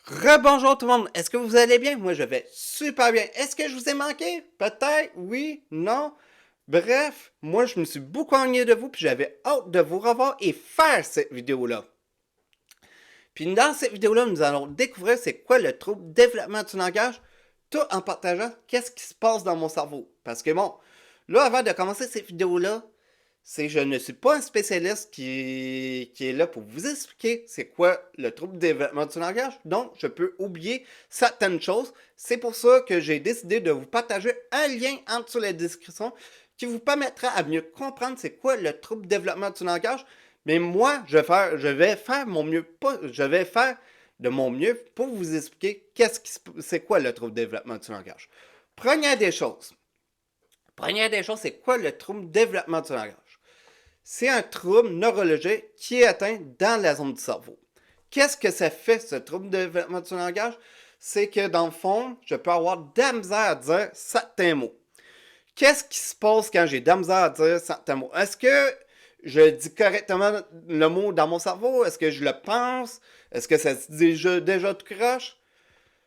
Rebonjour tout le monde, est-ce que vous allez bien? Moi je vais super bien. Est-ce que je vous ai manqué? Peut-être, oui, non. Bref, moi je me suis beaucoup ennuyé de vous puis j'avais hâte de vous revoir et faire cette vidéo-là. Puis dans cette vidéo-là, nous allons découvrir c'est quoi le trouble développement du langage, tout en partageant qu'est-ce qui se passe dans mon cerveau. Parce que bon, là avant de commencer cette vidéo-là, je ne suis pas un spécialiste qui est là pour vous expliquer c'est quoi le trouble de développement du langage, donc je peux oublier certaines choses. C'est pour ça que j'ai décidé de vous partager un lien en dessous de la description qui vous permettra à mieux comprendre c'est quoi le trouble de développement du langage. Mais moi, je vais faire mon mieux, je vais faire de mon mieux pour vous expliquer c'est quoi le trouble de développement du langage. Première des choses, c'est quoi le trouble de développement du langage? C'est un trouble neurologique qui est atteint dans la zone du cerveau. Qu'est-ce que ça fait, ce trouble de développement du langage? C'est que dans le fond, je peux avoir de la misère à dire certains mots. Qu'est-ce qui se passe quand j'ai de la misère à dire certains mots? Est-ce que je dis correctement le mot dans mon cerveau? Est-ce que je le pense? Est-ce que ça se dit déjà tout croche?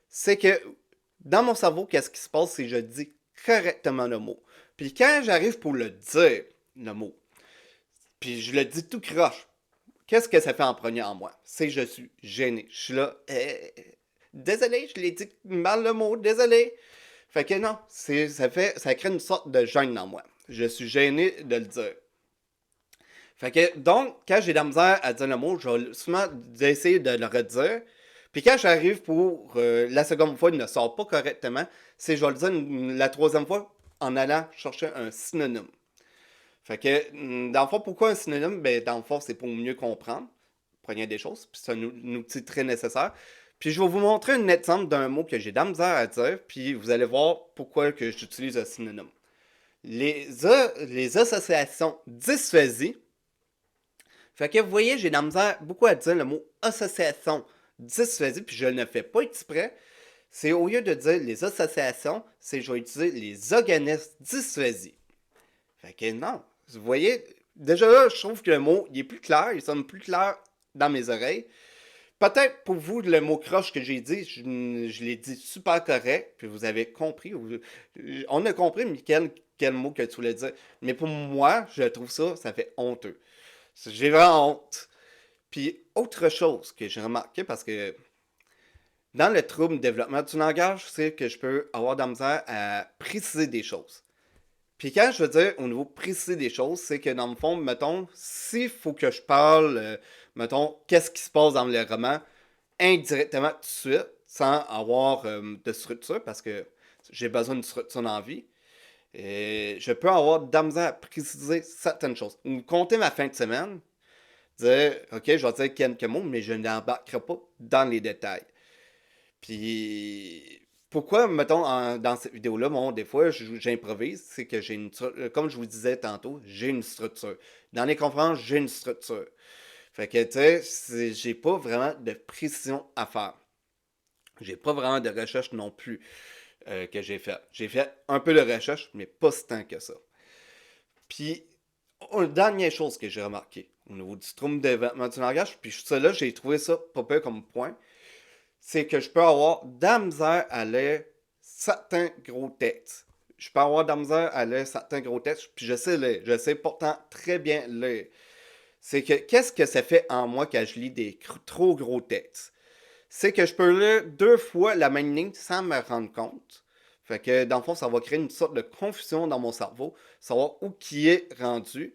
C'est que dans mon cerveau, qu'est-ce qui se passe? C'est que je dis correctement le mot. Puis quand j'arrive pour le dire, le mot, puis je le dis tout croche. Qu'est-ce que ça fait en premier en moi? C'est que je suis gêné. Je suis là. Désolé, je l'ai dit mal le mot, désolé. Fait que non, ça crée une sorte de gêne en moi. Je suis gêné de le dire. Fait que donc, quand j'ai de la misère à dire le mot, je vais souvent essayer de le redire. Puis quand j'arrive pour la seconde fois, il ne sort pas correctement, c'est je vais le dire la troisième fois en allant chercher un synonyme. Fait que, dans le fond, pourquoi un synonyme? Ben, dans le fond, c'est pour mieux comprendre. Prenez des choses, puis c'est un outil très nécessaire. Puis je vais vous montrer un exemple d'un mot que j'ai de la misère à dire, puis vous allez voir pourquoi que j'utilise un synonyme. Les associations dysphasie. Fait que vous voyez, j'ai de la misère beaucoup à dire le mot association dysphasie, puis je ne le fais pas exprès. C'est au lieu de dire les associations, c'est je vais utiliser les organismes dysphasie. Fait que non. Vous voyez, déjà là, je trouve que le mot, il est plus clair, il sonne plus clair dans mes oreilles. Peut-être pour vous, le mot croche que j'ai dit, je l'ai dit super correct, puis vous avez compris. On a compris, Mickaël, quel mot que tu voulais dire. Mais pour moi, je trouve ça fait honteux. J'ai vraiment honte. Puis, autre chose que j'ai remarqué, parce que dans le trouble de développement du langage, c'est que je peux avoir de la misère à préciser des choses. Puis quand je veux dire au niveau précis des choses, c'est que dans le fond, mettons, s'il faut que je parle, mettons, qu'est-ce qui se passe dans le roman, indirectement tout de suite, sans avoir de structure, parce que j'ai besoin de structure dans la vie, et je peux avoir de la misère à préciser certaines choses. Ou compter ma fin de semaine, dire, ok, je vais dire quelques mots, mais je n'embarquerai pas dans les détails. Puis pourquoi, mettons, dans cette vidéo-là, bon, des fois, j'improvise, c'est que comme je vous disais tantôt, j'ai une structure. Dans les conférences, j'ai une structure. Fait que, tu sais, j'ai pas vraiment de précision à faire. J'ai pas vraiment de recherche non plus que j'ai fait. J'ai fait un peu de recherche, mais pas si tant que ça. Puis, une dernière chose que j'ai remarqué au niveau du trouble de développement du langage, puis ça là, j'ai trouvé ça pas peu comme point, c'est que je peux avoir de la misère à lire certains gros textes. Je peux avoir de la misère à lire certains gros textes, puis je sais lire. Je sais pourtant très bien lire. C'est que qu'est-ce que ça fait en moi quand je lis des trop gros textes? C'est que je peux lire deux fois la même ligne sans me rendre compte. Fait que dans le fond, ça va créer une sorte de confusion dans mon cerveau, savoir où qui est rendu.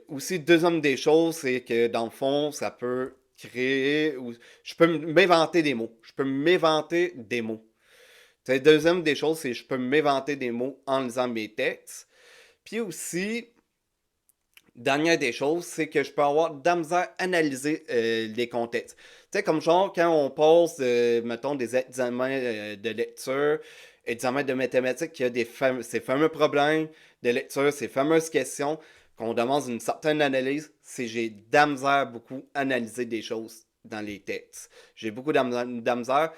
Aussi, deuxième des choses, c'est que dans le fond, ça peut créer. Je peux m'inventer des mots. Je peux m'inventer des mots. T'sais, deuxième des choses, c'est que je peux m'inventer des mots en lisant mes textes. Puis aussi, dernière des choses, c'est que je peux avoir de la misère à analyser les contextes. Tu sais, comme genre, quand on passe, mettons, des examens de lecture, examens de mathématiques, il y a ces fameux problèmes de lecture, ces fameuses questions, qu'on demande une certaine analyse, c'est j'ai de la misère beaucoup à analyser des choses dans les textes. J'ai beaucoup de la misère,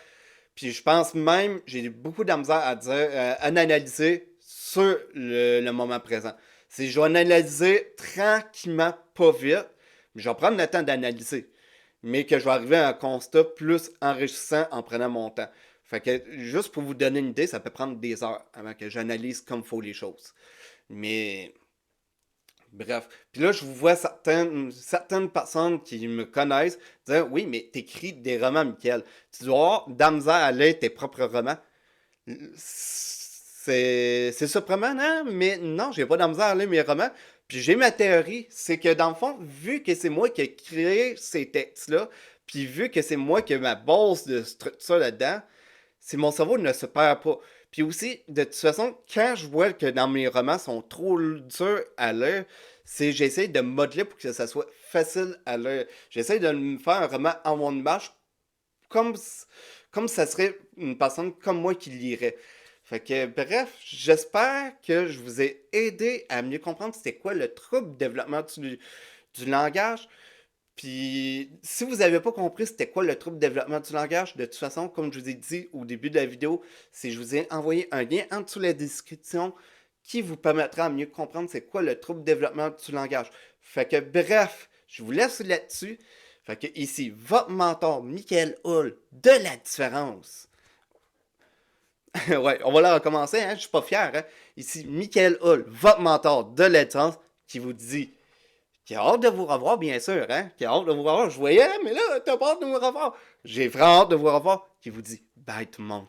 puis je pense même, j'ai beaucoup de la misère à dire, à analyser sur le moment présent. Je vais analyser tranquillement, pas vite, mais je vais prendre le temps d'analyser. mais que je vais arriver à un constat plus enrichissant en prenant mon temps. Fait que, juste pour vous donner une idée, ça peut prendre des heures avant que j'analyse comme faut les choses. Mais, bref. Puis là, je vous vois certaines personnes qui me connaissent dire, oui, mais t'écris des romans, Michael. Tu dois avoir de la misère à lire tes propres romans. C'est surprenant, hein? Mais non, j'ai pas de la misère à lire mes romans. Puis j'ai ma théorie, c'est que dans le fond, vu que c'est moi qui ai créé ces textes-là, puis vu que c'est moi qui ai ma base de structure là-dedans, c'est mon cerveau ne se perd pas. Puis aussi, de toute façon, quand je vois que dans mes romans sont trop durs à lire, c'est j'essaie de modeler pour que ça soit facile à lire. J'essaie de me faire un roman en one image comme, comme ça serait une personne comme moi qui lirait. Fait que, bref, j'espère que je vous ai aidé à mieux comprendre c'était quoi le trouble développement du langage. Puis, si vous n'avez pas compris c'était quoi le trouble développement du langage, de toute façon, comme je vous ai dit au début de la vidéo, c'est je vous ai envoyé un lien en dessous de la description qui vous permettra de mieux comprendre c'est quoi le trouble développement du langage. Fait que, bref, je vous laisse là-dessus. Fait que ici, votre mentor, Michael Hull, de la différence. Ouais, on va la recommencer, hein, je suis pas fier, hein. Ici, Michael Hull, votre mentor de la différence, qui vous dit, qui a hâte de vous revoir, bien sûr, hein, qui a hâte de vous revoir. Je voyais, mais là, t'as pas hâte de vous revoir. J'ai vraiment hâte de vous revoir, qui vous dit, bye tout le monde.